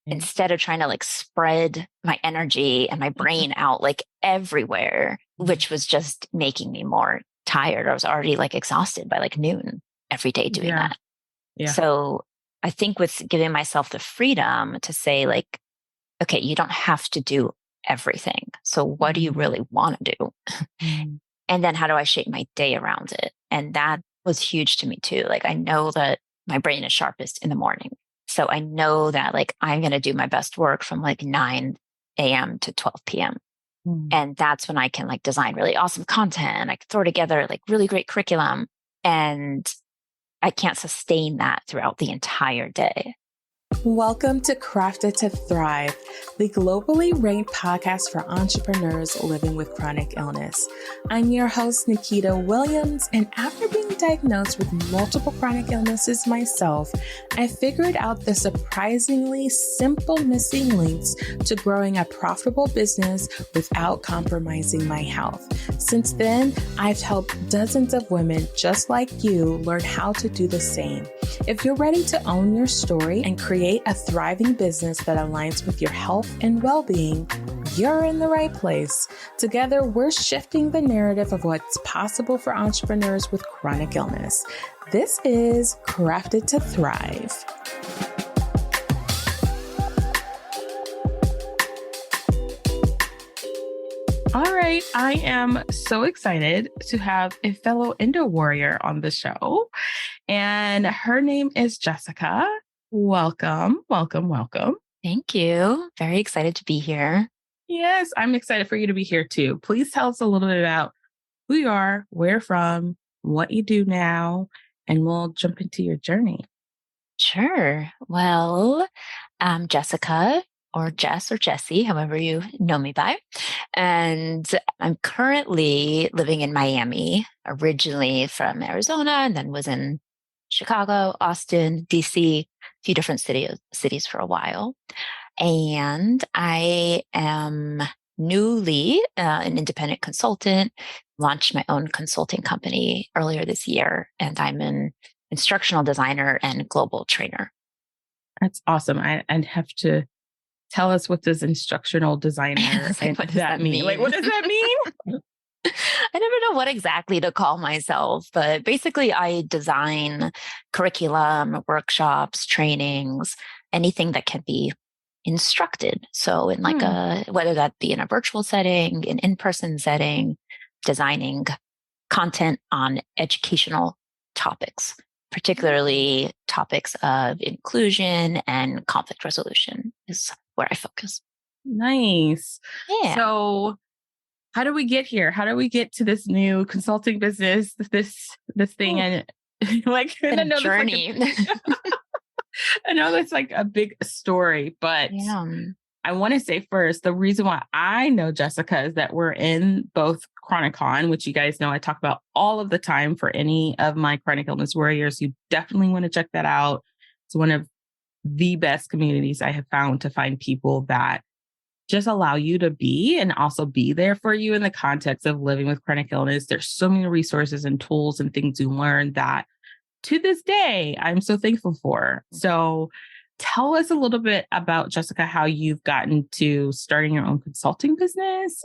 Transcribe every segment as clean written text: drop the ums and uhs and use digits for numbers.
Yeah. instead of trying to like spread my energy and my brain out like everywhere, which was just making me more tired. I was already like exhausted by like noon every day doing Yeah. that. Yeah. So I think with giving myself the freedom to say, like, okay, you don't have to do everything. So what do you Mm, really want to do? mm, And then how do I shape my day around it? And that was huge to me too. Like, I know that my brain is sharpest in the morning. So I know that like I'm going to do my best work from like 9 a.m. to 12 p.m. mm. And that's when I can like design really awesome content. I can throw together like really great curriculum. And I can't sustain that throughout the entire day. Welcome to Crafted to Thrive, the globally ranked podcast for entrepreneurs living with chronic illness. I'm your host, Nikita Williams, and after being diagnosed with multiple chronic illnesses myself, I figured out the surprisingly simple missing links to growing a profitable business without compromising my health. Since then, I've helped dozens of women just like you learn how to do the same. If you're ready to own your story and create a thriving business that aligns with your health and well-being, you're in the right place. Together, we're shifting the narrative of what's possible for entrepreneurs with chronic illness. This is Crafted to Thrive. All right. I am so excited to have a fellow Endo warrior on the show. And her name is Jessica. Welcome, welcome, welcome. Thank you. Very excited to be here. Yes, I'm excited for you to be here too. Please tell us a little bit about who you are, where you're from, what you do now, and we'll jump into your journey. Sure. Well, I'm Jessica or Jess or Jessie, however you know me by. And I'm currently living in Miami, originally from Arizona, and then was in Chicago, Austin, DC, a few different cities for a while. And I am newly an independent consultant, launched my own consulting company earlier this year, and I'm an instructional designer and global trainer. That's awesome. I'd have to tell us, what does instructional designer It's like, what does that that mean? Like, mean? what does that mean? I never know what exactly to call myself, but basically, I design curriculum, workshops, trainings, anything that can be instructed. So, in like whether that be in a virtual setting, an in-person setting, designing content on educational topics, particularly topics of inclusion and conflict resolution is where I focus. Nice. Yeah. So, how do we get here? How do we get to this new consulting business, this thing? Ooh, And like, been I a know journey. I know that's like a big story, but Yeah. I want to say first, the reason why I know Jessica is that we're in both Chronicon, which you guys know I talk about all of the time for any of my chronic illness warriors. You definitely want to check that out. It's one of the best communities I have found to find people that just allow you to be and also be there for you in the context of living with chronic illness. There's so many resources and tools and things you learn that to this day, I'm so thankful for. So tell us a little bit about, Jessica, how you've gotten to starting your own consulting business.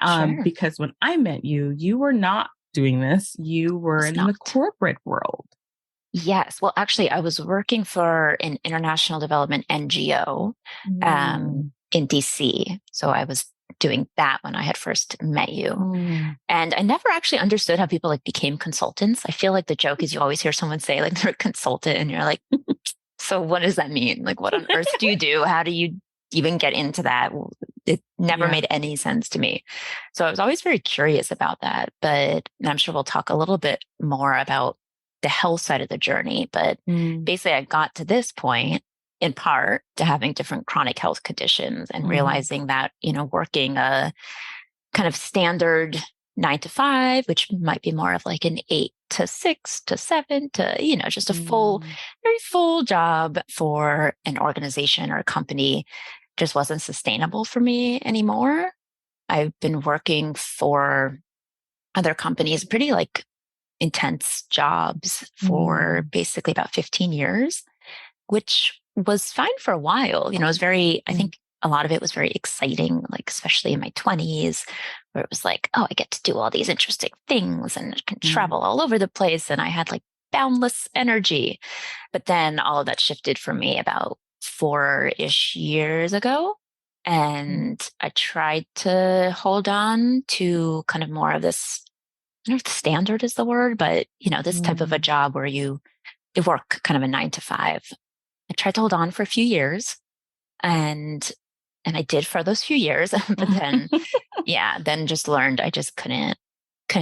Sure. Because when I met you, you were not doing this. You were It's in the not. corporate world. Yes. Well, actually, I was working for an international development NGO in DC. So I was doing that when I had first met you. And I never actually understood how people like became consultants. I feel like the joke is you always hear someone say like they're a consultant and you're like, so what does that mean? Like, what on earth do you do? How do you even get into that? It never made any sense to me. So I was always very curious about that. But I'm sure we'll talk a little bit more about the health side of the journey. But basically, I got to this point in part to having different chronic health conditions and realizing that, working a kind of standard 9 to 5, which might be more of like an 8 to 6 to 7 to, just a very full job for an organization or a company just wasn't sustainable for me anymore. I've been working for other companies, pretty like intense jobs for basically about 15 years, which was fine for a while. It was I think a lot of it was very exciting, like especially in my 20s, where it was like, oh, I get to do all these interesting things and can travel all over the place. And I had like boundless energy. But then all of that shifted for me about 4-ish years ago. And I tried to hold on to kind of more of this, I don't know if standard is the word, but this type of a job where you work kind of a 9 to 5. I tried to hold on for a few years and I did for those few years, but then, then just learned I just couldn't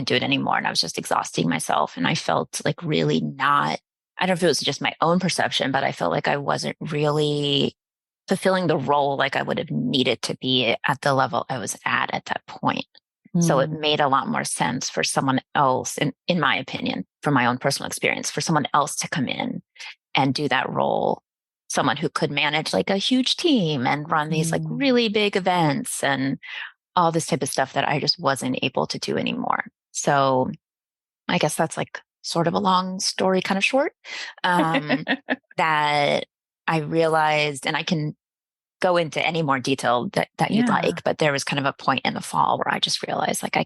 do it anymore. And I was just exhausting myself. And I felt like really not, I don't know if it was just my own perception, but I felt like I wasn't really fulfilling the role like I would have needed to be at the level I was at that point. So it made a lot more sense for someone else, in my opinion, from my own personal experience, for someone else to come in and do that role. Someone who could manage like a huge team and run these like really big events and all this type of stuff that I just wasn't able to do anymore. So I guess that's like sort of a long story, kind of short, that I realized, and I can go into any more detail that you'd like, but there was kind of a point in the fall where I just realized like I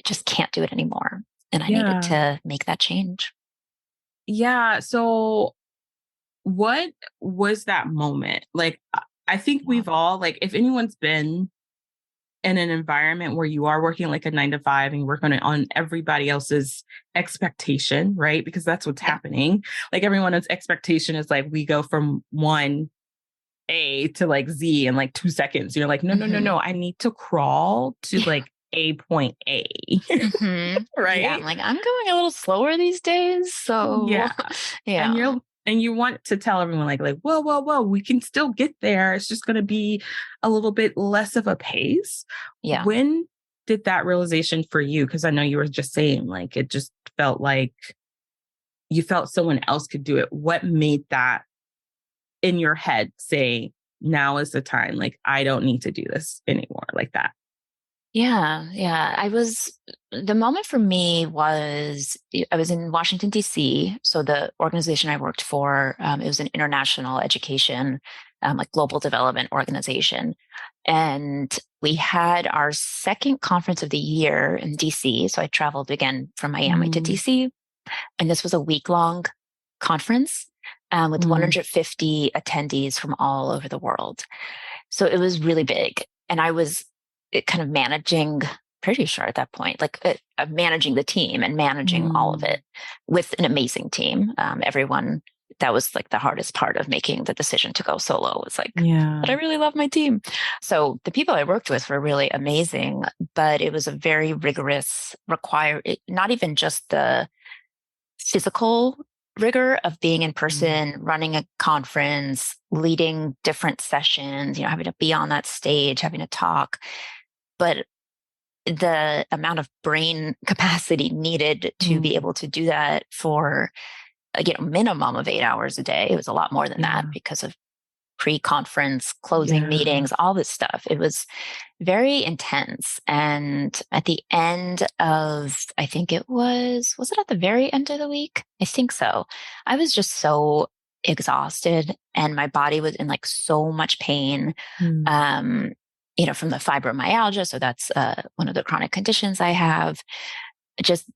just can't do it anymore. And I needed to make that change. Yeah. So what was that moment? Like, I think we've all, like, if anyone's been in an environment where you are working like a 9 to 5 and you work on everybody else's expectation, right? Because that's what's happening. Like everyone's expectation is like, we go from 1A to like Z in like 2 seconds. You're like, no. I need to crawl to like a point A. Right? Yeah, I'm like, I'm going a little slower these days. So yeah. And you want to tell everyone like, whoa, we can still get there. It's just going to be a little bit less of a pace. Yeah. When did that realization for you? Because I know you were just saying like, it just felt like you felt someone else could do it. What made that in your head say, now is the time? Like, I don't need to do this anymore like that. Yeah. The moment for me was, I was in Washington, D.C. So the organization I worked for, it was an international education, like global development organization. And we had our second conference of the year in D.C. So I traveled again from Miami to D.C. And this was a week-long conference with 150 attendees from all over the world. So it was really big. And I was kind of managing, pretty sure at that point, like managing the team and managing all of it with an amazing team. Everyone, that was like the hardest part of making the decision to go solo. It's like, but I really love my team. So the people I worked with were really amazing, but it was a very rigorous not even just the physical rigor of being in person, running a conference, leading different sessions, having to be on that stage, having to talk, but the amount of brain capacity needed to be able to do that for a minimum of 8 hours a day. It was a lot more than that because of pre-conference, closing meetings, all this stuff. It was very intense. And at the end of, I think it was it at the very end of the week? I think so. I was just so exhausted and my body was in like so much pain. From the fibromyalgia. So that's one of the chronic conditions I have, just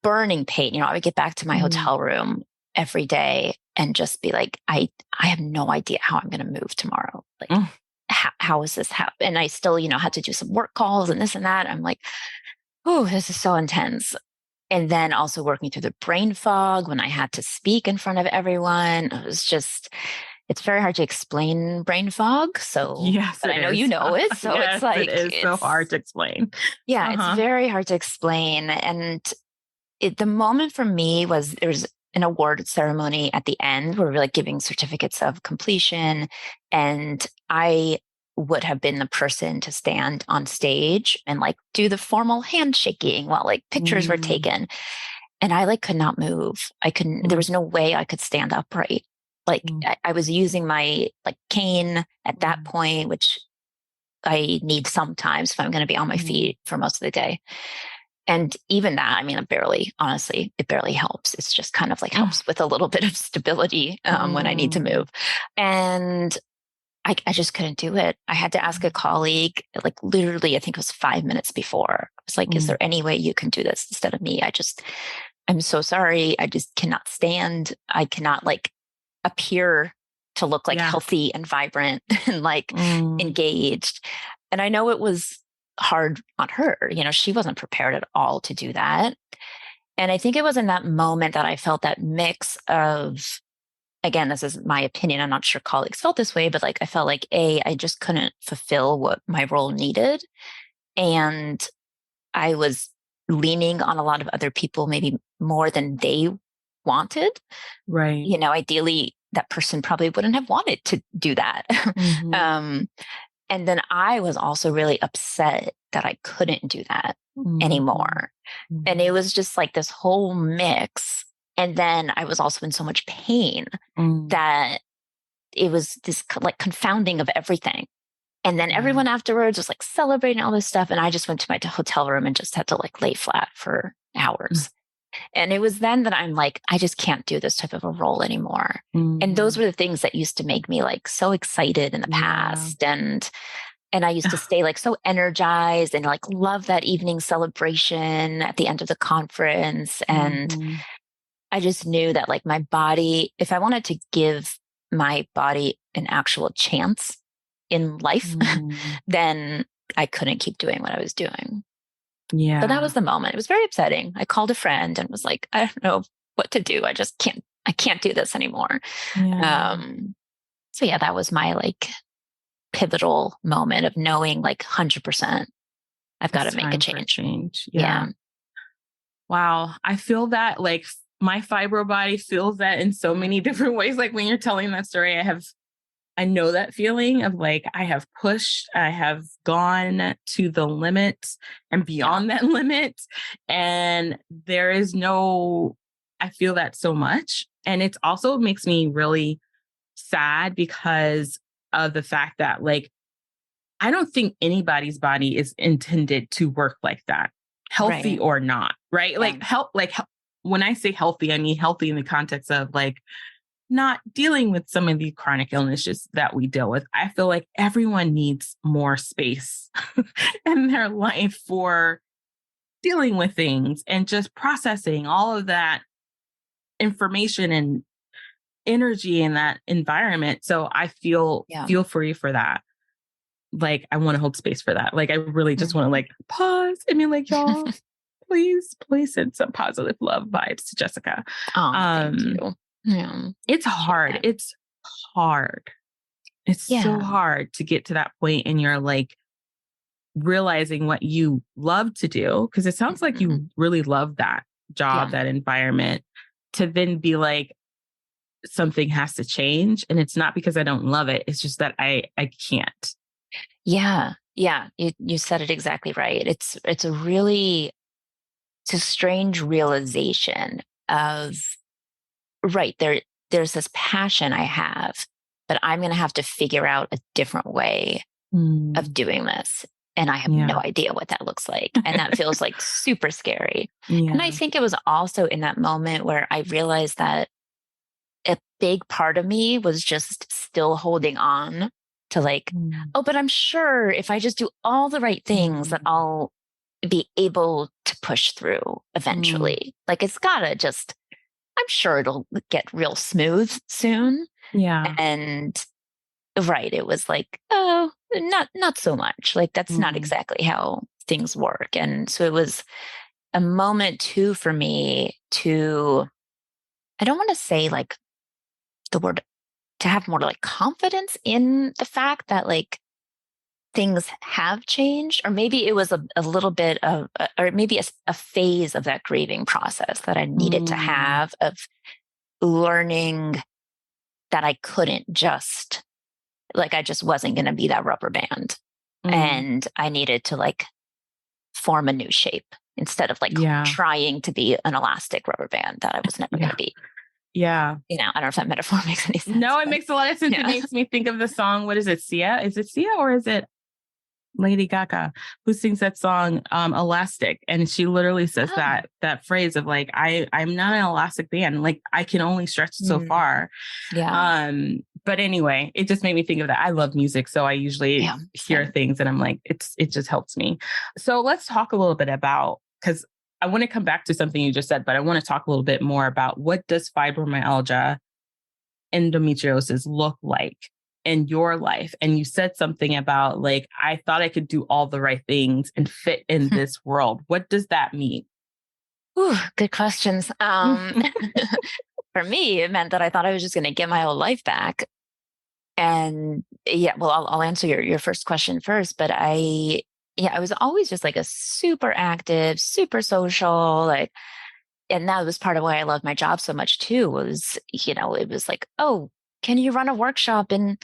burning pain. I would get back to my hotel room every day and just be like, I have no idea how I'm going to move tomorrow. Like, how is this happen? And I still, had to do some work calls and this and that. I'm like, oh, this is so intense. And then also working through the brain fog when I had to speak in front of everyone. It was just, it's very hard to explain brain fog. So, but I know you know it. So it's like, it's so hard to explain. Yeah, it's very hard to explain. And the moment for me was there was an award ceremony at the end where we were like giving certificates of completion. And I would have been the person to stand on stage and like do the formal handshaking while like pictures were taken. And I like could not move. I couldn't, there was no way I could stand upright. Like I was using my like cane at that point, which I need sometimes if I'm going to be on my feet for most of the day. And even that, I mean, honestly, it barely helps. It's just kind of like helps with a little bit of stability when I need to move. And I just couldn't do it. I had to ask a colleague, like literally, I think it was 5 minutes before. I was like, is there any way you can do this instead of me? I'm so sorry. I just cannot stand. I cannot like appear to look like healthy and vibrant and like engaged. And I know it was hard on her. You know, she wasn't prepared at all to do that. And I think it was in that moment that I felt that mix of, again, this is my opinion. I'm not sure colleagues felt this way, but like I felt like I just couldn't fulfill what my role needed. And I was leaning on a lot of other people, maybe more than they wanted. Right. You know, ideally, that person probably wouldn't have wanted to do that. And then I was also really upset that I couldn't do that anymore. And it was just like this whole mix. And then I was also in so much pain that it was this like confounding of everything. And then everyone afterwards was like celebrating all this stuff. And I just went to my hotel room and just had to like lay flat for hours. And it was then that I'm like, I just can't do this type of a role anymore. And those were the things that used to make me like so excited in the past. And I used to stay like so energized and like love that evening celebration at the end of the conference. And I just knew that like my body, if I wanted to give my body an actual chance in life, then I couldn't keep doing what I was doing. Yeah. So that was the moment. It was very upsetting. I called a friend and was like, I don't know what to do. I can't do this anymore. So yeah, that was my like pivotal moment of knowing like 100% I've got to make a change. Yeah. Wow. I feel that like my fibro body feels that in so many different ways. Like when you're telling that story, I know that feeling of like, I have pushed, I have gone to the limit and beyond that limit. And I feel that so much. And it also makes me really sad because of the fact that like, I don't think anybody's body is intended to work like that, healthy or not. Right. Yeah. When I say healthy, I mean healthy in the context of like, not dealing with some of the chronic illnesses that we deal with. I feel like everyone needs more space in their life for dealing with things and just processing all of that information and energy in that environment. So I feel for you for that. Like, I want to hold space for that. Like, I really just want to like pause. I mean, like, y'all, please send some positive love vibes to Jessica. Thank you. Yeah. It's hard. Yeah. It's hard. It's so hard to get to that point and you're like realizing what you love to do. Cause it sounds like you really love that job, that environment, to then be like, something has to change. And it's not because I don't love it. It's just that I can't. Yeah. Yeah. You said it exactly right. It's a strange realization of, there's this passion I have, but I'm going to have to figure out a different way of doing this. And I have no idea what that looks like. And that feels like super scary. And I think it was also in that moment where I realized that a big part of me was just still holding on to like, but I'm sure if I just do all the right things that I'll be able to push through eventually. Like it's gotta just, I'm sure it'll get real smooth soon. Yeah. And it was like, oh, not so much. Like that's not exactly how things work. And so it was a moment too for me to, I don't want to say like the word, to have more like confidence in the fact that like things have changed, or maybe it was a little bit of, or maybe a phase of that grieving process that I needed to have, of learning that I couldn't just, like, I just wasn't going to be that rubber band. And I needed to like form a new shape instead of like trying to be an elastic rubber band that I was never going to be. Yeah. You know, I don't know if that metaphor makes any sense. No, it makes a lot of sense. It makes me think of the song. What is it? Sia? Is it Sia or is it Lady Gaga, who sings that song, Elastic. And she literally says that phrase of like, I'm not an elastic band. Like I can only stretch so far. Yeah. But anyway, it just made me think of that. I love music. So I usually hear things and I'm like, it just helps me. So let's talk a little bit about, because I want to come back to something you just said, but I want to talk a little bit more about what does fibromyalgia, endometriosis look like in your life? And you said something about like, I thought I could do all the right things and fit in this world. What does that mean? Ooh, good questions. For me, it meant that I thought I was just going to get my whole life back. And yeah, well, I'll answer your first question first, but I was always just like a super active, super social, like, and that was part of why I loved my job so much too, was, it was like, oh, can you run a workshop in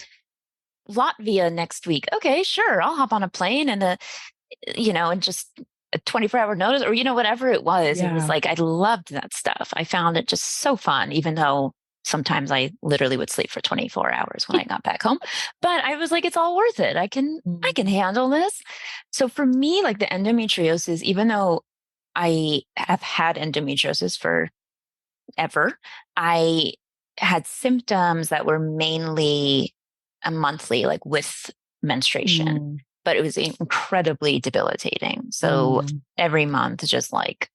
Latvia next week? Okay, sure. I'll hop on a plane and and just a 24-hour notice or, whatever it was. It was like, I loved that stuff. I found it just so fun, even though sometimes I literally would sleep for 24 hours when I got back home, but I was like, it's all worth it. I can handle this. So for me, like the endometriosis, even though I have had endometriosis forever, I had symptoms that were mainly a monthly, like with menstruation, but it was incredibly debilitating. So every month, just like,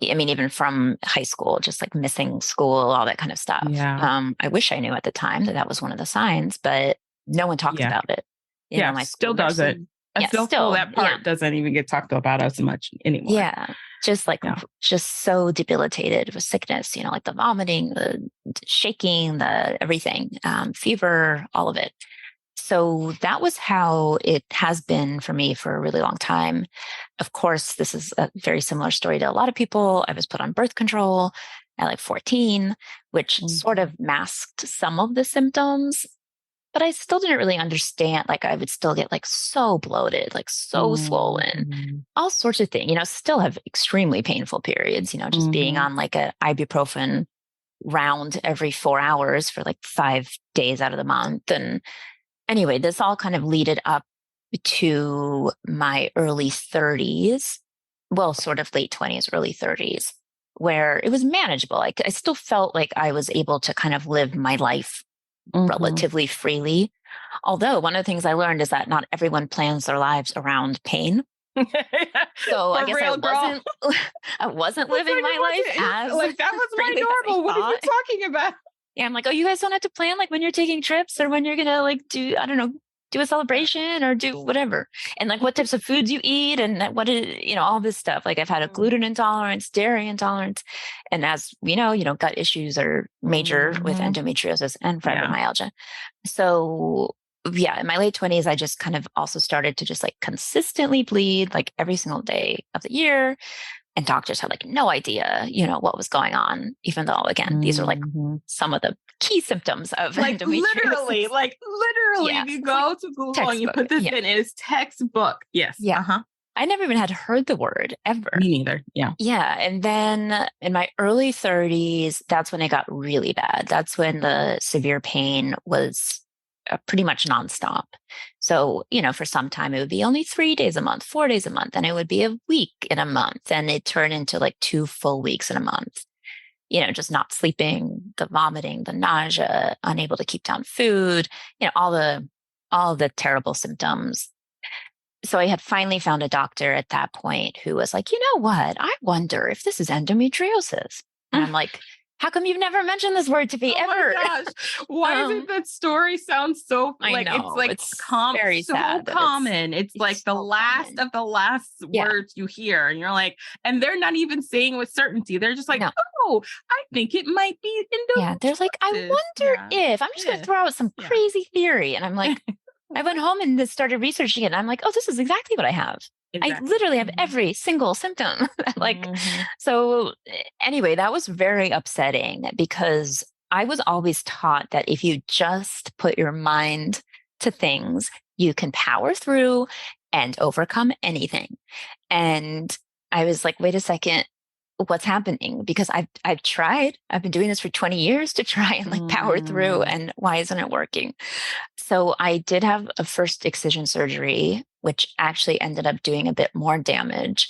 even from high school, just like missing school, all that kind of stuff. Yeah. I wish I knew at the time that was one of the signs, but no one talks about it. My still doesn't. I still feel that part doesn't even get talked about as much anymore. Yeah. Just like, just so debilitated with sickness, like the vomiting, the shaking, the everything, fever, all of it. So that was how it has been for me for a really long time. Of course, this is a very similar story to a lot of people. I was put on birth control at like 14, which sort of masked some of the symptoms, but I still didn't really understand. Like I would still get like so bloated, like so swollen, all sorts of things, still have extremely painful periods, just being on like a ibuprofen round every 4 hours for like 5 days out of the month. And anyway, this all kind of leaded up to my early 30s, well, sort of late 20s, early 30s, where it was manageable. I still felt like I was able to kind of live my life relatively freely. Although one of the things I learned is that not everyone plans their lives around pain. So I guess I wasn't living my life as like that was my normal. What are you talking about? Yeah, I'm like, oh, you guys don't have to plan like when you're taking trips or when you're gonna like do, I don't know, do a celebration or do whatever. And like what types of foods you eat and what is, all this stuff. Like I've had a gluten intolerance, dairy intolerance. And as we know, gut issues are major with endometriosis and fibromyalgia. So yeah, in my late 20s, I just kind of also started to just like consistently bleed like every single day of the year. And doctors had like no idea, what was going on, even though, again, these are like some of the key symptoms of endometriosis. Literally, if you go to Google textbook, and you put this in, it is textbook. Yes. Yeah. I never even had heard the word ever. Me neither. Yeah. Yeah. And then in my early 30s, that's when it got really bad. That's when the severe pain was pretty much nonstop. So, for some time it would be only 3 days a month, 4 days a month, and it would be a week in a month. And it turned into like 2 full weeks in a month, just not sleeping, the vomiting, the nausea, unable to keep down food, all the terrible symptoms. So I had finally found a doctor at that point who was like, you know what? I wonder if this is endometriosis. And I'm like, how come you've never mentioned this word to me ever? Oh my gosh. Why is it that story sounds so like it's very so common. It's like the last of the last words you hear. And you're like, and they're not even saying with certainty. They're just like, oh, I think it might be endometriosis. Yeah, they're like, I wonder if I'm just gonna throw out some crazy theory. And I'm like, I went home and started researching it. And I'm like, oh, this is exactly what I have. Exactly. I literally have every single symptom. So anyway, that was very upsetting because I was always taught that if you just put your mind to things, you can power through and overcome anything. And I was like, wait a second, what's happening? Because I've tried, I've been doing this for 20 years to try and like power through, and why isn't it working? So I did have a first excision surgery which actually ended up doing a bit more damage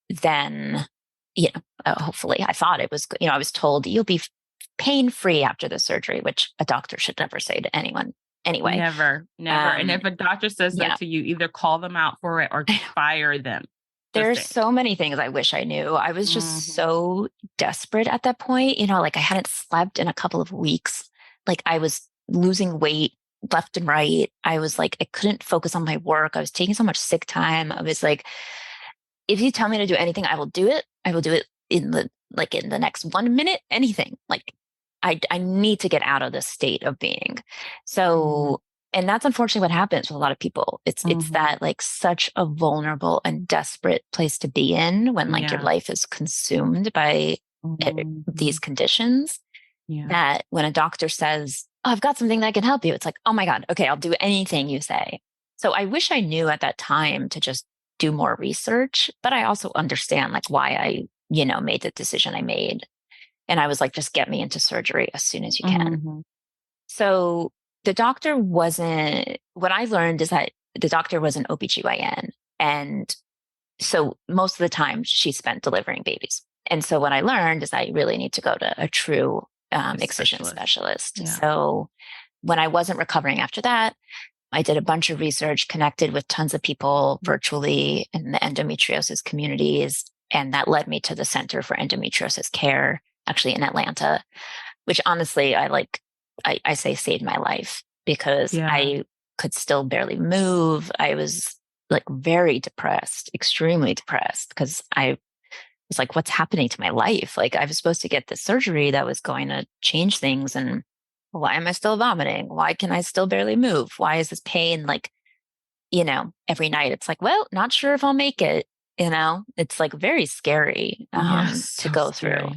than, hopefully I thought it was, I was told you'll be pain-free after the surgery, which a doctor should never say to anyone anyway. Never. And if a doctor says that to you, either call them out for it or fire them. There's so many things I wish I knew. I was just so desperate at that point. Like I hadn't slept in a couple of weeks. Like I was losing weight left and right. I was like, I couldn't focus on my work. I was taking so much sick time. I was like, if you tell me to do anything, I will do it. I will do it in the next 1 minute, anything. Like I need to get out of this state of being. So, and that's unfortunately what happens with a lot of people. It's that like such a vulnerable and desperate place to be in when like your life is consumed by these conditions, that when a doctor says, oh, I've got something that can help you, it's like, oh my God, okay, I'll do anything you say. So I wish I knew at that time to just do more research, but I also understand like why I, made the decision I made. And I was like, just get me into surgery as soon as you can. So the doctor what I learned is that the doctor was an OBGYN. And so most of the time she spent delivering babies. And so what I learned is that you really need to go to a true excision specialist. Yeah. So when I wasn't recovering after that, I did a bunch of research, connected with tons of people virtually in the endometriosis communities. And that led me to the Center for Endometriosis Care, actually in Atlanta, which honestly, I say saved my life, because I could still barely move. I was like very depressed, extremely depressed, because I was like, what's happening to my life? Like I was supposed to get this surgery that was going to change things. And why am I still vomiting? Why can I still barely move? Why is this pain like, every night it's like, well, not sure if I'll make it. It's like very scary to go through.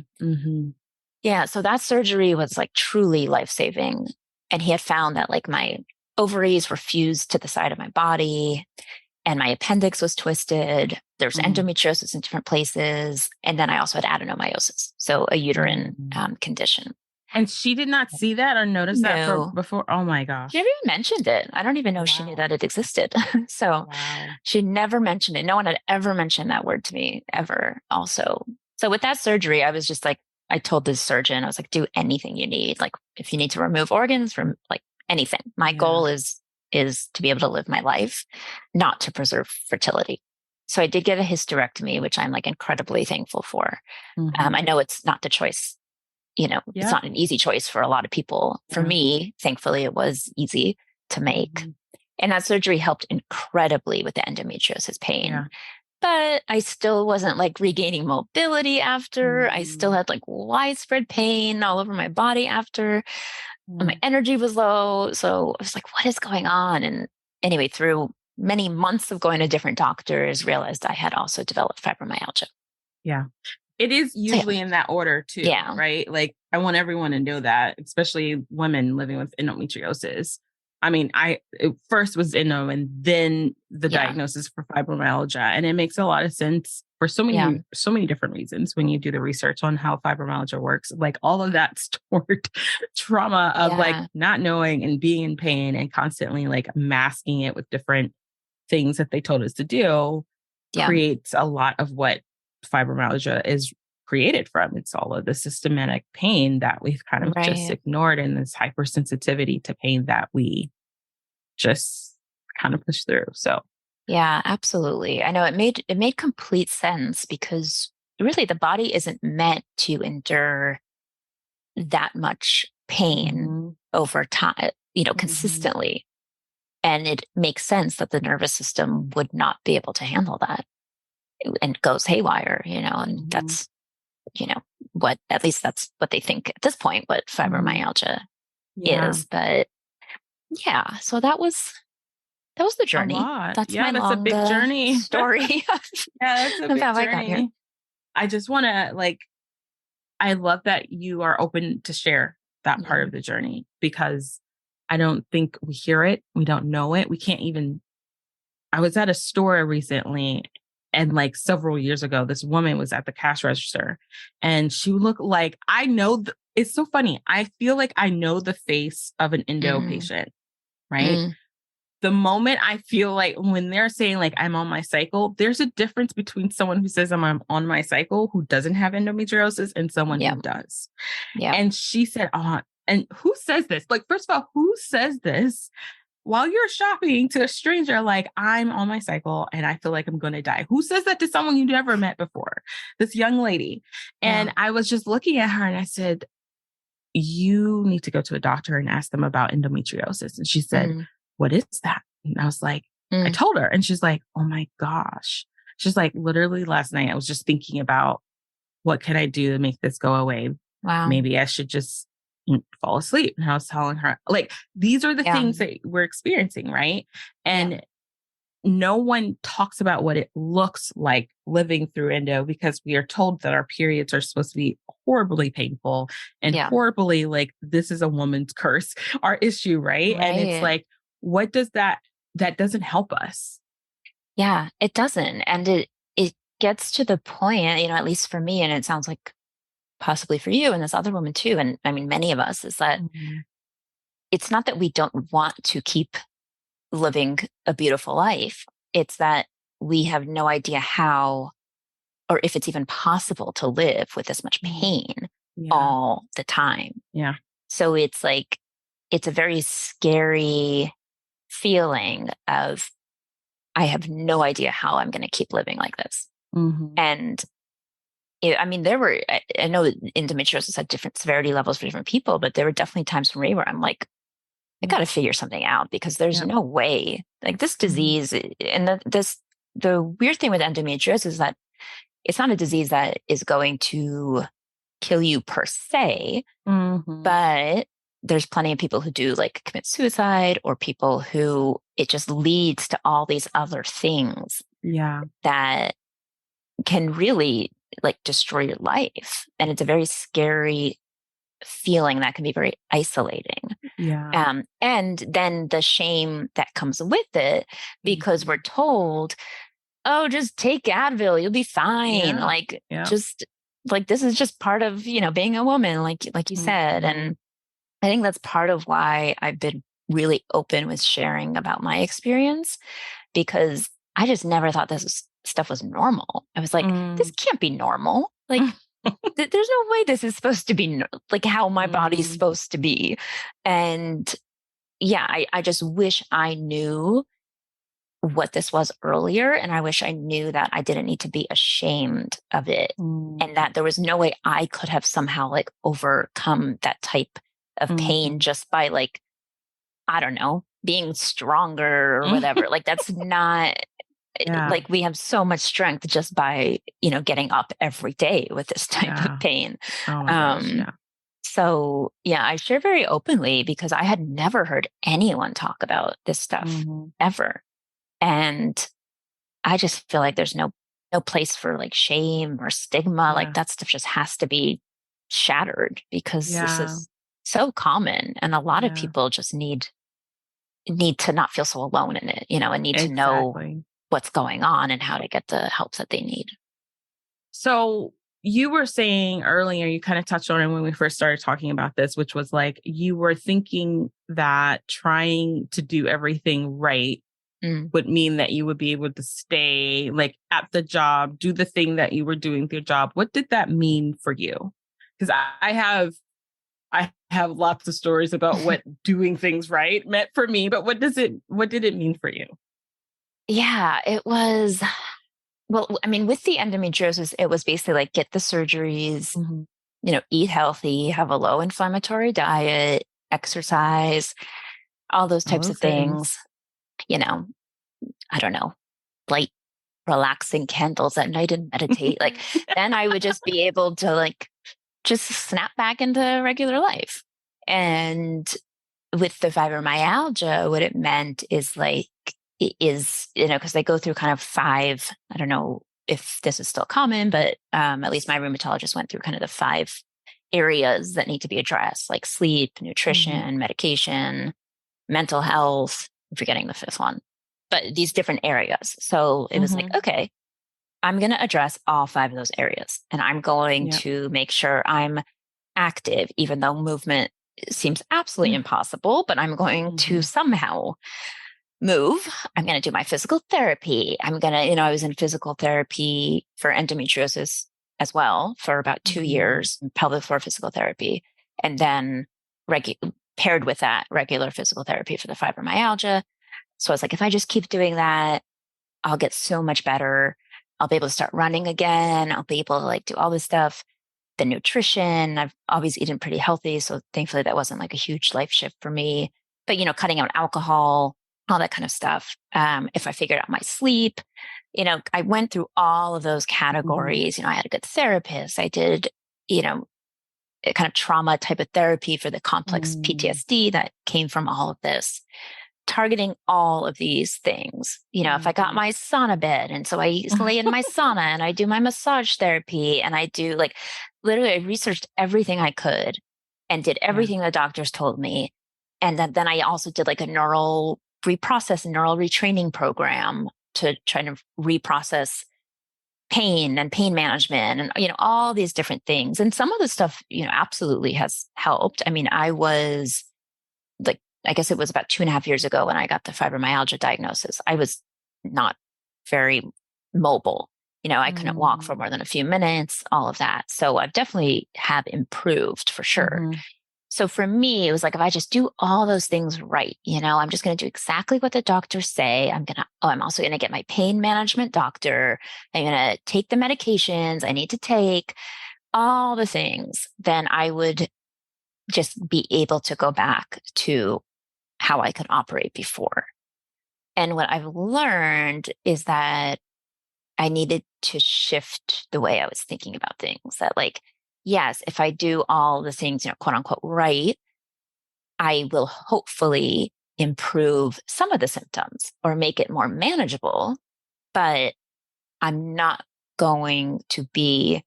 Yeah. So that surgery was like truly life-saving. And he had found that like my ovaries were fused to the side of my body and my appendix was twisted. There's endometriosis in different places. And then I also had adenomyosis, so a uterine condition. And she did not see that or notice that before? Oh my gosh. She never even mentioned it. I don't even know she knew that it existed. So she never mentioned it. No one had ever mentioned that word to me ever also. So with that surgery, I was just like, I told this surgeon, I was like, do anything you need. Like if you need to remove organs from like anything, my goal is to be able to live my life, not to preserve fertility. So I did get a hysterectomy, which I'm like incredibly thankful for. I know it's not the choice. It's not an easy choice for a lot of people. For me, thankfully, it was easy to make. And that surgery helped incredibly with the endometriosis pain. But I still wasn't like regaining mobility after. I still had like widespread pain all over my body after. My energy was low. So I was like, what is going on? And anyway, through many months of going to different doctors, realized I had also developed fibromyalgia. Yeah. It is usually in that order too, right? Like I want everyone to know that, especially women living with endometriosis. I mean, it first was endo and then the diagnosis for fibromyalgia. And it makes a lot of sense for so many different reasons when you do the research on how fibromyalgia works. Like all of that stored trauma of like not knowing and being in pain and constantly like masking it with different things that they told us to do creates a lot of what fibromyalgia is created from. It's all of the systematic pain that we've kind of just ignored, and this hypersensitivity to pain that we just kind of push through. So yeah, absolutely. I know it made complete sense, because really the body isn't meant to endure that much pain over time, consistently. And it makes sense that the nervous system would not be able to handle that and goes haywire, and that's, at least that's what they think at this point, what fibromyalgia is. But so that was the journey. That's a big journey story. That's a big journey. I just want to I love that you are open to share that part of the journey, because I don't think we hear it. We don't know it. We can't even. I was at a store recently, and like several years ago, this woman was at the cash register and she looked like, I know, it's so funny. I feel like I know the face of an endo patient, right? the moment I feel like when they're saying like I'm on my cycle, there's a difference between someone who says I'm on my cycle who doesn't have endometriosis and someone Yeah. who does. Yeah. And she said, and who says this? Like, first of all, who says this while you're shopping to a stranger? Like, I'm on my cycle and I feel like I'm going to die. Who says that to someone you never met before? This young lady. And I was just looking at her and I said, you need to go to a doctor and ask them about endometriosis. And she said, what is that? And I was like, I told her, and she's like, oh my gosh. She's like, literally last night, I was just thinking about what can I do to make this go away? Wow. Maybe I should just fall asleep. And I was telling her, like, these are the things that we're experiencing, right? And no one talks about what it looks like living through endo, because we are told that our periods are supposed to be horribly painful and horribly like, this is a woman's curse, our issue, right? And it's like, what does that doesn't help us. Yeah, it doesn't. And it gets to the point, at least for me, and it sounds like possibly for you and this other woman too, and I mean, many of us, is that it's not that we don't want to keep living a beautiful life. It's that we have no idea how, or if it's even possible to live with this much pain all the time. Yeah. So it's like, it's a very scary feeling of, I have no idea how I'm going to keep living like this. And I mean, I know endometriosis had different severity levels for different people, but there were definitely times for me where I'm like, I got to figure something out, because there's no way, like, this disease. And the weird thing with endometriosis is that it's not a disease that is going to kill you per se, but there's plenty of people who do like commit suicide, or people who it just leads to all these other things that can really like destroy your life. And it's a very scary feeling that can be very isolating. And then the shame that comes with it, because we're told, oh, just take Advil, you'll be fine. Just like, this is just part of, being a woman, like you said. And I think that's part of why I've been really open with sharing about my experience, because I just never thought this stuff was normal. I was like, this can't be normal. Like, there's no way this is supposed to be like how my body's supposed to be. And I just wish I knew what this was earlier. And I wish I knew that I didn't need to be ashamed of it, and that there was no way I could have somehow like overcome that type of pain just by like, I don't know, being stronger or whatever. Like, that's not like, we have so much strength just by, getting up every day with this type of pain. Oh my gosh, So I share very openly, because I had never heard anyone talk about this stuff ever. And I just feel like there's no place for like shame or stigma. Like, that stuff just has to be shattered, because this is so common. And a lot of people just need to not feel so alone in it, and need to know what's going on and how to get the help that they need. So you were saying earlier, you kind of touched on it when we first started talking about this, which was like, you were thinking that trying to do everything right would mean that you would be able to stay like at the job, do the thing that you were doing with your job. What did that mean for you? Because I have lots of stories about what doing things right meant for me, but what did it mean for you? Yeah, it was, well, I mean, with the endometriosis, it was basically like, get the surgeries, eat healthy, have a low inflammatory diet, exercise, all those types of things. I don't know, light, relaxing candles at night and meditate. Like, then I would just be able to like, just snap back into regular life. And with the fibromyalgia, what it meant is like, because they go through kind of 5, I don't know if this is still common, but at least my rheumatologist went through kind of the 5 areas that need to be addressed, like sleep, nutrition, medication, mental health. I'm forgetting the 5th one, but these different areas. So it was like, okay, I'm going to address all 5 of those areas, and I'm going to make sure I'm active, even though movement seems absolutely impossible, but I'm going to somehow move. I'm going to do my physical therapy. I'm going to, I was in physical therapy for endometriosis as well for about 2 years, pelvic floor physical therapy. And then paired with that, regular physical therapy for the fibromyalgia. So I was like, if I just keep doing that, I'll get so much better. I'll be able to start running again. I'll be able to like do all this stuff. The nutrition, I've always eaten pretty healthy. So thankfully that wasn't like a huge life shift for me. But, cutting out alcohol, all that kind of stuff. If I figured out my sleep, I went through all of those categories. I had a good therapist. I did, a kind of trauma type of therapy for the complex PTSD that came from all of this, targeting all of these things. If I got my sauna bed, and so I used to lay in my sauna and I do my massage therapy and I do literally I researched everything I could and did everything the doctors told me. And then I also did like a neural retraining program to try to reprocess pain and pain management and, all these different things. And some of the stuff, absolutely has helped. I mean, I was I guess it was about 2.5 years ago when I got the fibromyalgia diagnosis. I was not very mobile. I couldn't walk for more than a few minutes, all of that. So I've definitely have improved for sure. So for me, it was like, if I just do all those things right, I'm just going to do exactly what the doctors say. I'm also going to get my pain management doctor. I'm going to take the medications I need to take, all the things. Then I would just be able to go back to how I could operate before. And what I've learned is that I needed to shift the way I was thinking about things. That yes, if I do all the things, quote unquote, right, I will hopefully improve some of the symptoms or make it more manageable, but I'm not going to be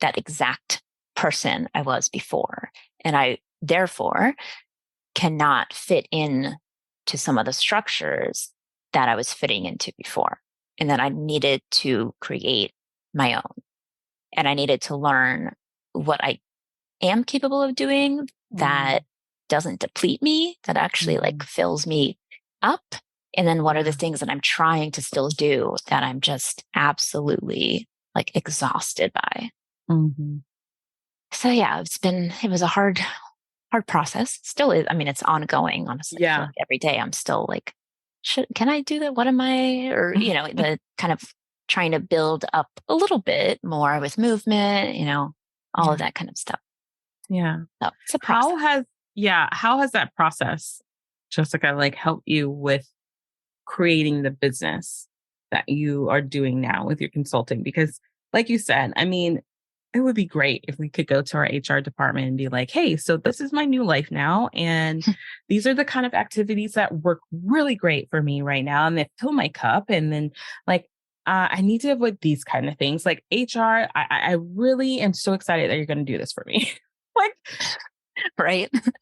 that exact person I was before. And I therefore cannot fit in to some of the structures that I was fitting into before. And then I needed to create my own. And I needed to learn what I am capable of doing that doesn't deplete me, that actually fills me up. And then what are the things that I'm trying to still do that I'm just absolutely exhausted by. So yeah, it was a hard process. Still is. I mean, it's ongoing, honestly. Yeah. I feel every day I'm still can I do that? What am I? Or, the kind of trying to build up a little bit more with movement, all of that kind of stuff. Yeah. So it's a process. How has that process, Jessica, helped you with creating the business that you are doing now with your consulting? Because like you said, I mean, it would be great if we could go to our HR department and be like, hey, so this is my new life now. And these are the kind of activities that work really great for me right now. And they fill my cup. And then I need to avoid these kind of things. Like HR, I really am so excited that you're going to do this for me. Right? It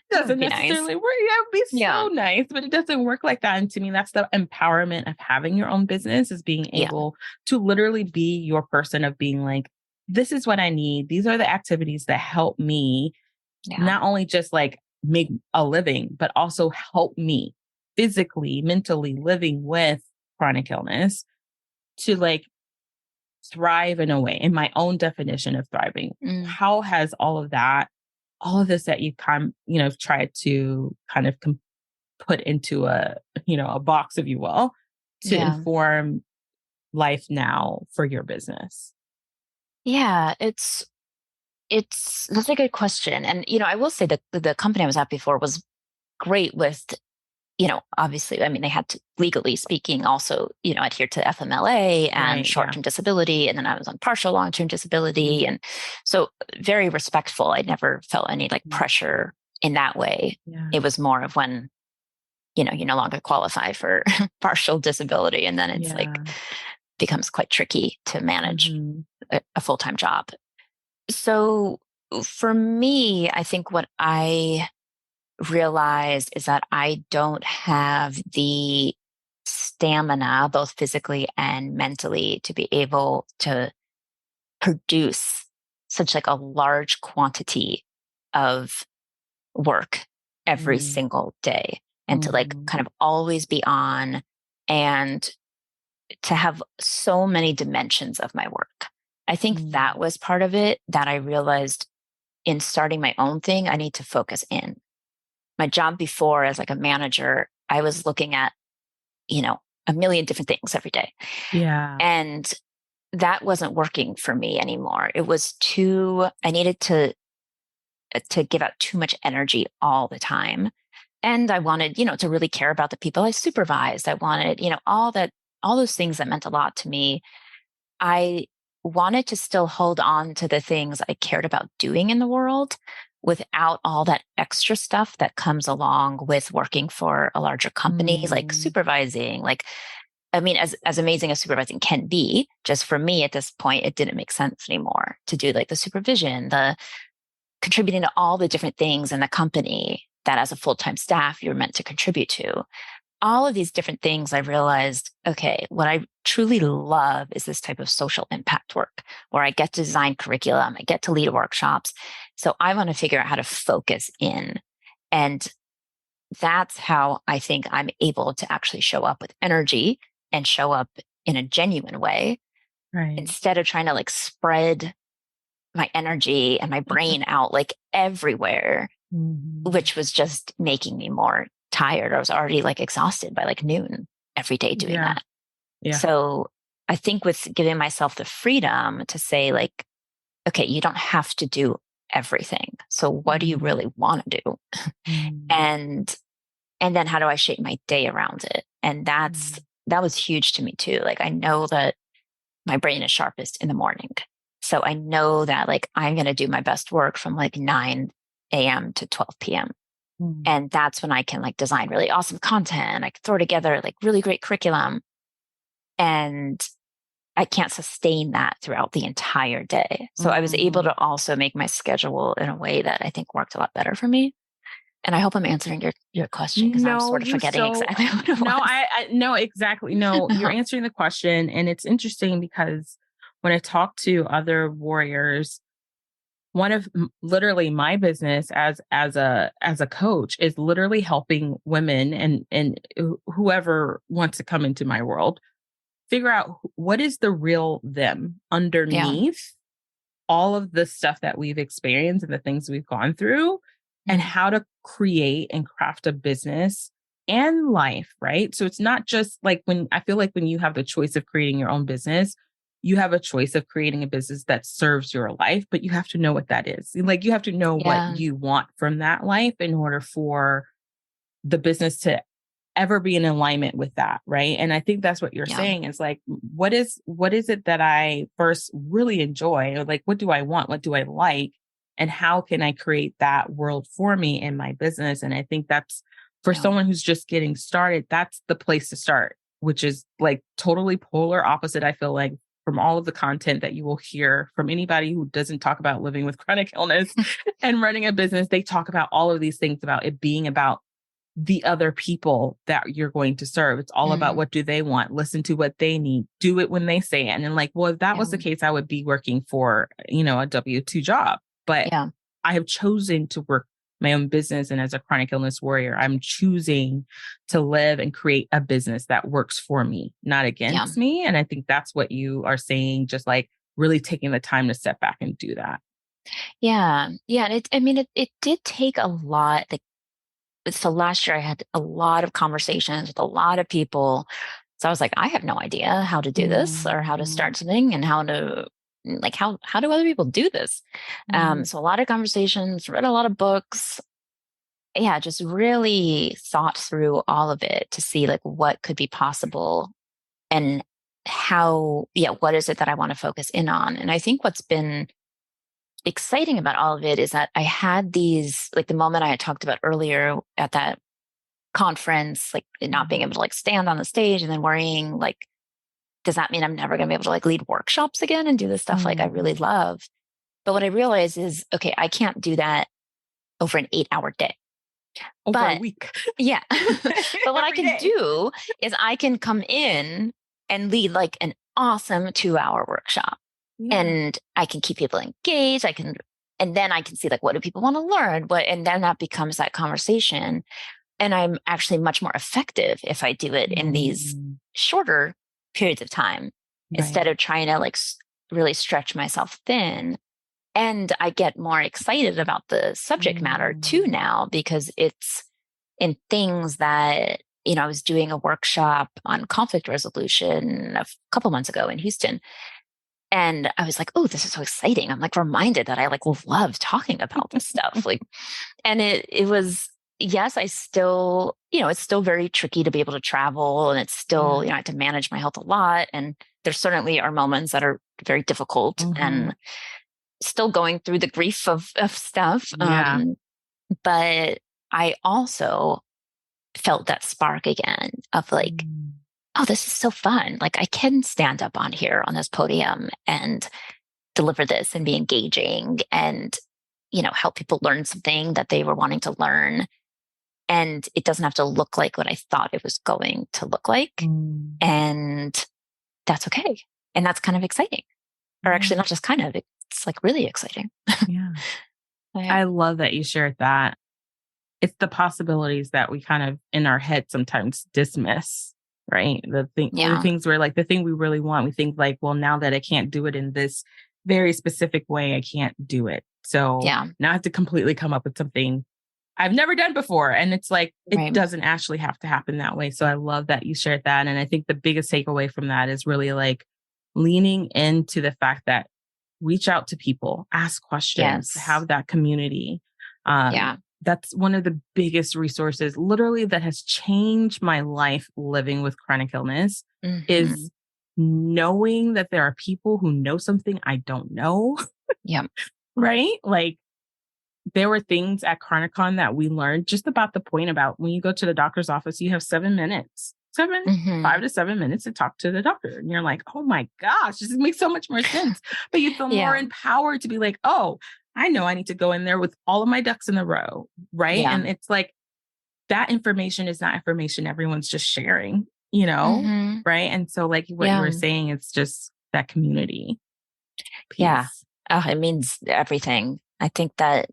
doesn't necessarily work. Yeah, it would be so nice, but it doesn't work like that. And to me, that's the empowerment of having your own business, is being able to literally be your person of being like, this is what I need. These are the activities that help me not only just make a living, but also help me physically, mentally living with chronic illness to thrive in a way, in my own definition of thriving. How has all of this that you tried to kind of put into a box, if you will, to inform life now for your business? Yeah, that's a good question. And, I will say that the company I was at before was great with, obviously, I mean, they had to, legally speaking, also, adhere to FMLA and short-term disability. And then I was on partial long-term disability. And so very respectful. I never felt any pressure in that way. It was more of when, you no longer qualify for partial disability. And then it's becomes quite tricky to manage a full-time job. So for me, I think what I realized is that I don't have the stamina, both physically and mentally, to be able to produce such a large quantity of work every single day. and to like kind of always be on, and to have so many dimensions of my work. I think that was part of it that I realized in starting my own thing, I need to focus in. My job before as like a manager, I was looking at, a million different things every day. Yeah. And that wasn't working for me anymore. It was I needed to give out too much energy all the time. And I wanted, to really care about the people I supervised. I wanted, all those things that meant a lot to me. I wanted to still hold on to the things I cared about doing in the world without all that extra stuff that comes along with working for a larger company, like supervising, as amazing as supervising can be, just for me at this point, it didn't make sense anymore to do like the supervision, the contributing to all the different things in the company that as a full-time staff, you're meant to contribute to. All of these different things, I realized, okay, what I truly love is this type of social impact work where I get to design curriculum, I get to lead workshops. So I want to figure out how to focus in. And that's how I think I'm able to actually show up with energy and show up in a genuine way, right, instead of trying to like spread my energy and my brain out like everywhere, which was just making me more tired. I was already like exhausted by like noon every day doing that. Yeah. So I think with giving myself the freedom to say like, okay, you don't have to do everything. So what do you really want to do? And then how do I shape my day around it? And that was huge to me too. Like I know that my brain is sharpest in the morning. So I know that like I'm going to do my best work from like 9 a.m. to 12 p.m. And that's when I can like design really awesome content. I can throw together like really great curriculum. And I can't sustain that throughout the entire day. So I was able to also make my schedule in a way that I think worked a lot better for me. And I hope I'm answering your question, because I'm sort of forgetting exactly what it was. No, exactly. No, you're answering the question. And it's interesting because when I talk to other warriors, one of literally my business as a coach is literally helping women and whoever wants to come into my world figure out what is the real them underneath all of the stuff that we've experienced and the things we've gone through, and how to create and craft a business and life, right? So it's not just like I feel like when you have the choice of creating your own business, you have a choice of creating a business that serves your life, but you have to know what that is. Like you have to know what you want from that life in order for the business to ever be in alignment with that, right? And I think that's what you're saying is like, what is it that I first really enjoy? Or like, what do I want? What do I like? And how can I create that world for me in my business? And I think that's for someone who's just getting started, that's the place to start, which is like totally polar opposite, I feel like, from all of the content that you will hear from anybody who doesn't talk about living with chronic illness and running a business. They talk about all of these things about it being about the other people that you're going to serve. It's all about what do they want, listen to what they need, do it when they say it. And then like, well, if that was the case, I would be working for, a W-2 job. But I have chosen to work my own business. And as a chronic illness warrior, I'm choosing to live and create a business that works for me, not against me. And I think that's what you are saying, just like really taking the time to step back and do that. Yeah. Yeah. And it did take a lot. So last year I had a lot of conversations with a lot of people. So I was like, I have no idea how to do this or how to start something and how to how do other people do this? So a lot of conversations, read a lot of books. Yeah, just really thought through all of it to see like what could be possible and what is it that I want to focus in on? And I think what's been exciting about all of it is that I had these, like the moment I had talked about earlier at that conference, like not being able to like stand on the stage and then worrying like, does that mean I'm never going to be able to like lead workshops again and do this stuff like I really love? But what I realized is, okay, I can't do that over an 8-hour day. Over a week. Yeah. But what I can do is I can come in and lead like an awesome 2-hour workshop. And I can keep people engaged. And then I can see like, what do people want to learn? And then that becomes that conversation And I'm actually much more effective if I do it in these shorter periods of time instead of trying to like really stretch myself thin. And I get more excited about the subject matter too now, because it's in things that, you know, I was doing a workshop on conflict resolution a couple months ago in Houston. And I was like, oh, this is so exciting. I'm like reminded that I like love talking about this stuff. Like, and it was, yes, I still, you know, it's still very tricky to be able to travel, and it's still, you know, I have to manage my health a lot. And there certainly are moments that are very difficult and still going through the grief of stuff. But I also felt that spark again of like, oh, this is so fun. Like I can stand up on here on this podium and deliver this and be engaging and, you know, help people learn something that they were wanting to learn. And it doesn't have to look like what I thought it was going to look like. And that's okay. And that's kind of exciting. Or actually not just kind of, it's like really exciting. I love that you shared that. It's the possibilities that we kind of in our head sometimes dismiss, right? The things where like the thing we really want, we think like, well, now that I can't do it in this very specific way, I can't do it. So now I have to completely come up with something I've never done before. And it's like, it doesn't actually have to happen that way. So I love that you shared that. And I think the biggest takeaway from that is really like leaning into the fact that reach out to people, ask questions, have that community. That's one of the biggest resources, literally, that has changed my life living with chronic illness is knowing that there are people who know something I don't know. Right? Like there were things at Chronicon that we learned just about the point about when you go to the doctor's office, you have 7 minutes. 5 to 7 minutes to talk to the doctor. And you're like, oh my gosh, this makes so much more sense. But you feel more empowered to be like, oh, I know I need to go in there with all of my ducks in a row. Right. And it's like, that information is not information everyone's just sharing, you know? Right. And so like what you were saying, it's just that community piece. Oh, it means everything. I think that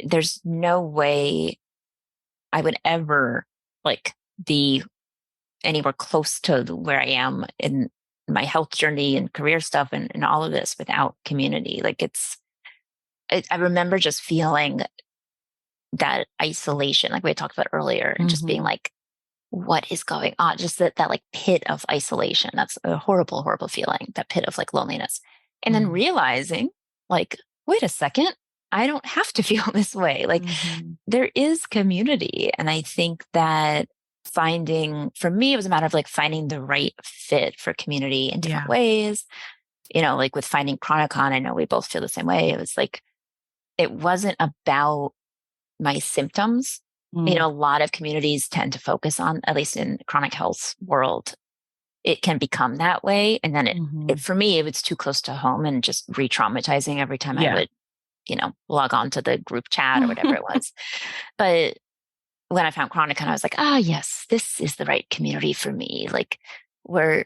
there's no way I would ever like be anywhere close to where I am in my health journey and career stuff and all of this without community. Like I remember just feeling that isolation, like we had talked about earlier, and just being like, what is going on? Just that like pit of isolation. That's a horrible, horrible feeling, that pit of like loneliness. And then realizing like, wait a second, I don't have to feel this way. Like there is community. And I think that for me, it was a matter of like finding the right fit for community in different ways. You know, like with finding Chronicon, I know we both feel the same way. It was like, it wasn't about my symptoms. You know, a lot of communities tend to focus on, at least in chronic health world, it can become that way. And then for me, it was too close to home and just re-traumatizing every time I would, you know, log on to the group chat or whatever it was. But when I found Chronicon, I was like, yes, this is the right community for me. Like where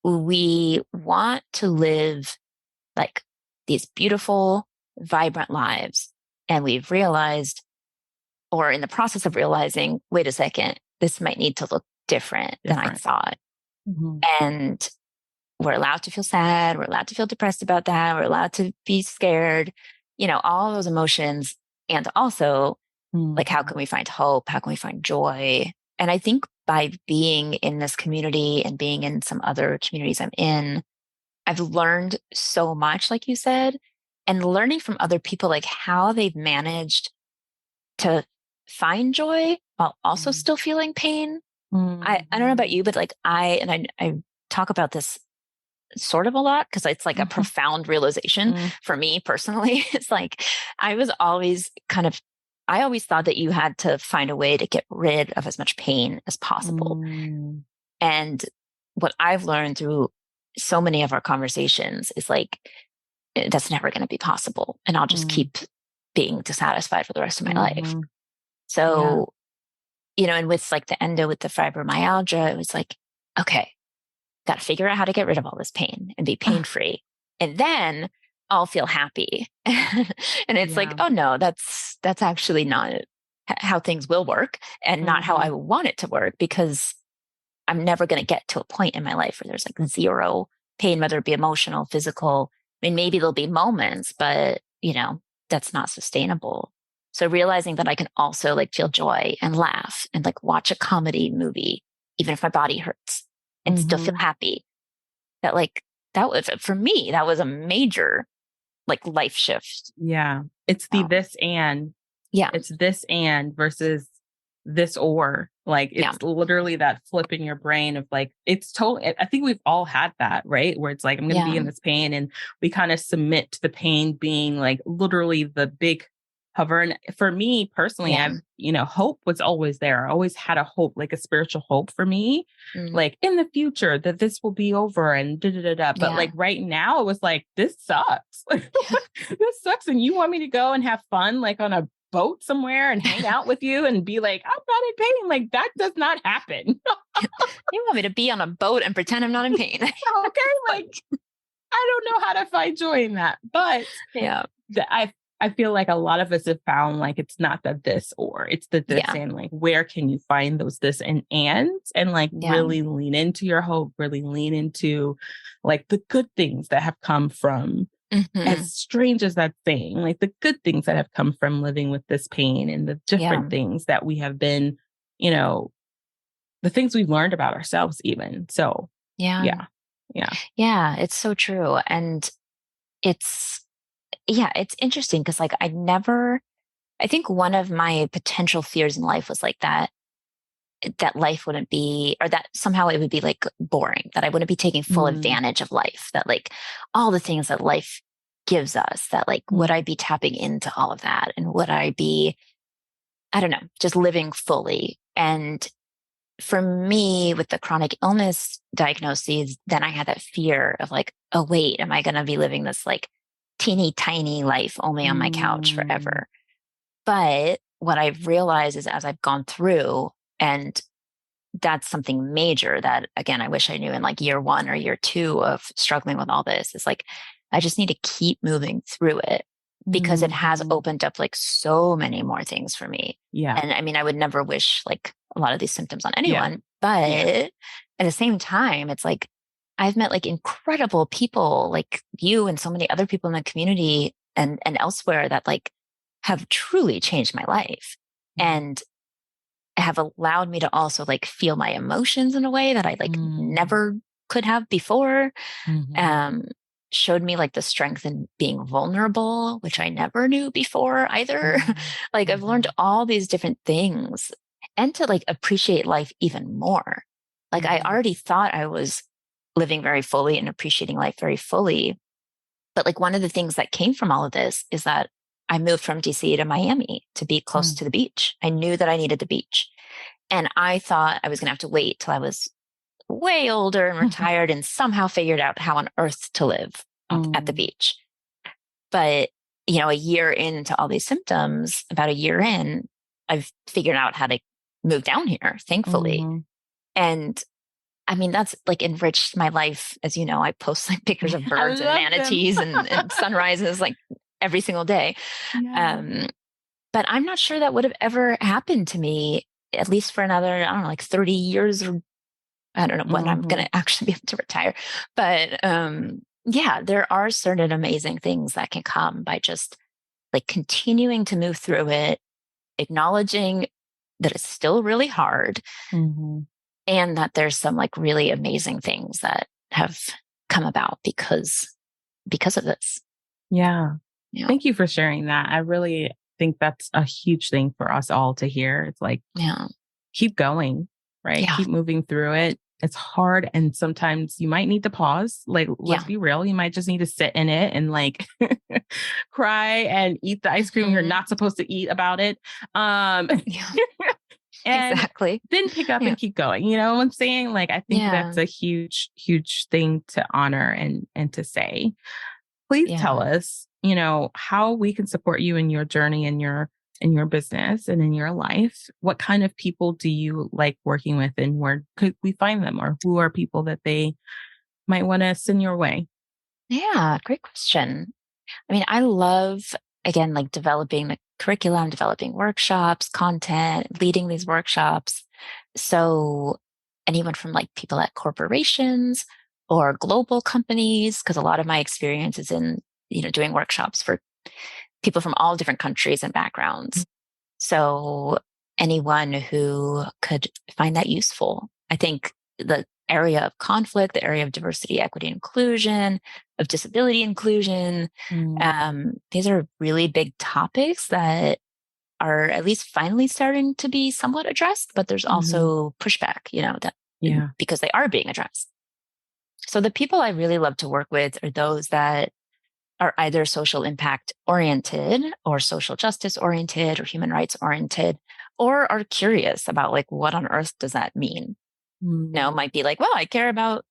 we want to live like these beautiful, vibrant lives. And we've realized, or in the process of realizing, wait a second, this might need to look different than I thought. And we're allowed to feel sad. We're allowed to feel depressed about that. We're allowed to be scared, you know, all those emotions. And also like, how can we find hope? How can we find joy? And I think by being in this community and being in some other communities I'm in, I've learned so much, like you said, and learning from other people, like how they've managed to find joy while also still feeling pain. I don't know about you, but like I talk about this sort of a lot because it's like a profound realization for me personally. It's like I always thought that you had to find a way to get rid of as much pain as possible. And what I've learned through so many of our conversations is like, that's never going to be possible. And I'll just keep being dissatisfied for the rest of my life. So, you know, and with like the endo, with the fibromyalgia, it was like, okay, got to figure out how to get rid of all this pain and be pain free. And then I'll feel happy. And it's like, oh no, that's actually not how things will work and not how I want it to work, because I'm never going to get to a point in my life where there's like zero pain, whether it be emotional, physical. I mean, maybe there'll be moments, but that's not sustainable. So realizing that I can also like feel joy and laugh and like watch a comedy movie, even if my body hurts, and still feel happy, that like, that was, for me, that was a major like life shift. Yeah. It's the this and. Yeah. It's this and versus this or. Like, it's literally that flip in your brain of like, it's totally, I think we've all had that, right? Where it's like, I'm going to be in this pain, and we kind of submit to the pain being like literally the big hover. And for me personally, I've, hope was always there. I always had a hope, like a spiritual hope for me, like in the future that this will be over and da da da da. But like right now it was like, this sucks. Like, this sucks. And you want me to go and have fun, like on a boat somewhere and hang out with you and be like, I'm not in pain. Like, that does not happen. You want me to be on a boat and pretend I'm not in pain? Okay. Like, I don't know how to find joy in that. But I feel like a lot of us have found like, it's not the this or, it's the this and. Like, where can you find those this and like really lean into your hope, really lean into like the good things that have come from, as strange as that saying, like the good things that have come from living with this pain, and the different things that we have been, the things we've learned about ourselves even. So yeah, it's so true. And it's interesting because like I think one of my potential fears in life was like that life wouldn't be, or that somehow it would be like boring, that I wouldn't be taking full advantage of life, that like all the things that life gives us, that like, would I be tapping into all of that? And would I be, I don't know, just living fully? And for me, with the chronic illness diagnoses, then I had that fear of like, oh, wait, am I going to be living this like teeny tiny life only on my couch forever? But what I've realized is, as I've gone through, and that's something major that, again, I wish I knew in like year 1 or year 2 of struggling with all this, is like, I just need to keep moving through it, because it has opened up like so many more things for me. Yeah. And I mean, I would never wish like a lot of these symptoms on anyone, but at the same time, it's like, I've met like incredible people like you and so many other people in the community and elsewhere that like have truly changed my life. And have allowed me to also like feel my emotions in a way that I like never could have before. Showed me like the strength in being vulnerable, which I never knew before either. Like, I've learned all these different things, and to like appreciate life even more. Like, I already thought I was living very fully and appreciating life very fully. But like, one of the things that came from all of this is that I moved from DC to Miami to be close to the beach. I knew that I needed the beach. And I thought I was going to have to wait till I was way older and retired and somehow figured out how on earth to live at the beach. But, a year into all these symptoms, about a year in, I've figured out how to move down here, thankfully. And I mean, that's like enriched my life. As you know, I post like pictures of birds and manatees and sunrises like every single day. But I'm not sure that would have ever happened to me, at least for another, I don't know, like 30 years, or I don't know when I'm going to actually be able to retire. But there are certain amazing things that can come by just like continuing to move through it, acknowledging that it's still really hard, and that there's some like really amazing things that have come about because of this. Yeah. Thank you for sharing that. I really think that's a huge thing for us all to hear. It's like, keep going, right? Keep moving through it. It's hard. And sometimes you might need to pause. Like, let's be real. You might just need to sit in it and like cry and eat the ice cream you're not supposed to eat about it. And exactly. Then pick up and keep going. You know what I'm saying? Like, I think that's a huge, huge thing to honor and to say. Please tell us, how we can support you in your journey, in your business and in your life. What kind of people do you like working with, and where could we find them, or who are people that they might want to send your way? Yeah, great question. I mean, I love, again, like developing the curriculum, developing workshops, content, leading these workshops. So anyone from like people at corporations or global companies, because a lot of my experience is in, doing workshops for people from all different countries and backgrounds. So anyone who could find that useful. I think the area of conflict, the area of diversity, equity, inclusion, of disability inclusion, these are really big topics that are at least finally starting to be somewhat addressed, but there's also pushback, because they are being addressed. So the people I really love to work with are those that are either social impact oriented or social justice oriented or human rights oriented, or are curious about like, what on earth does that mean? Might be like, well, I care about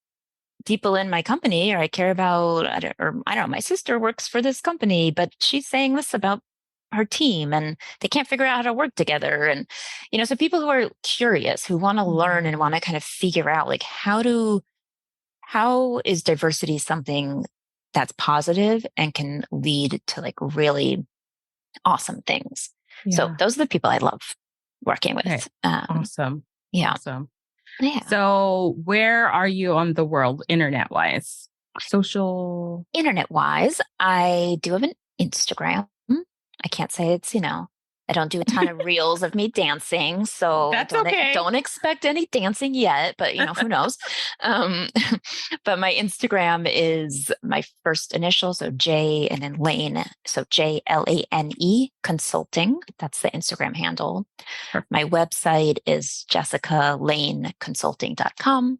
people in my company, or I care about, I don't know, my sister works for this company, but she's saying this about her team and they can't figure out how to work together. And, so people who are curious, who want to learn and want to kind of figure out like, how is diversity something that's positive and can lead to like really awesome things. Yeah. So those are the people I love working with. Okay. Awesome. Yeah. Awesome. Yeah. So where are you on the world internet-wise? Social? Internet-wise, I do have an Instagram. I can't say it's, I don't do a ton of reels of me dancing. So that's okay. Don't expect any dancing yet, but who knows? But my Instagram is my first initial. So J and then Lane. So JLANE Consulting. That's the Instagram handle. Perfect. My website is jessicalaneconsulting.com.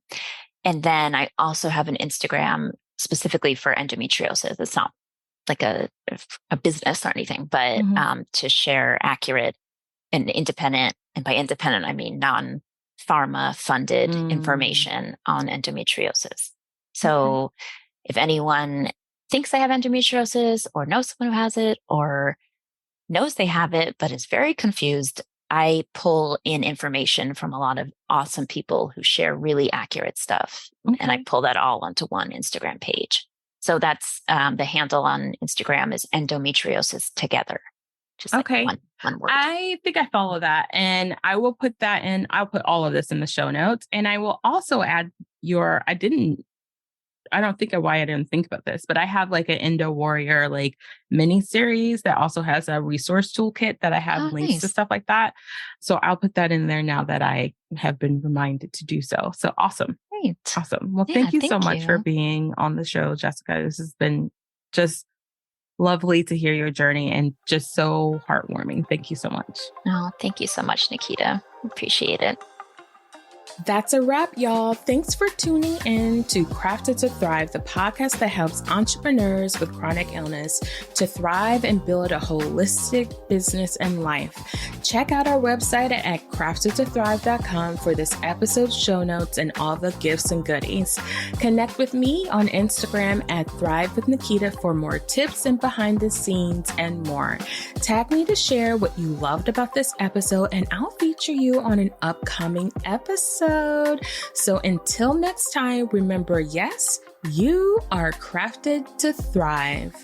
And then I also have an Instagram specifically for endometriosis. It's not like a business or anything, but to share accurate and independent, and by independent, I mean non-pharma funded information on endometriosis. So if anyone thinks they have endometriosis or knows someone who has it or knows they have it, but is very confused, I pull in information from a lot of awesome people who share really accurate stuff. And I pull that all onto one Instagram page. So that's the handle on Instagram is endometriosis together. Just like one word. I think I follow that, and I will put that in. I'll put all of this in the show notes, and I will also add I don't think why I didn't think about this, but I have like an Endo Warrior like mini series that also has a resource toolkit that I have links to stuff like that. So I'll put that in there now that I have been reminded to do so. So awesome. Great. Awesome. Well, thank you so much for being on the show, Jessica. This has been just lovely to hear your journey and just so heartwarming. Thank you so much. Oh, thank you so much, Nikita. Appreciate it. That's a wrap, y'all. Thanks for tuning in to Crafted to Thrive, the podcast that helps entrepreneurs with chronic illness to thrive and build a holistic business and life. Check out our website at craftedtothrive.com for this episode's show notes and all the gifts and goodies. Connect with me on Instagram at Thrive with Nikita for more tips and behind the scenes and more. Tag me to share what you loved about this episode, and I'll feature you on an upcoming episode. So until next time, remember, yes, you are crafted to thrive.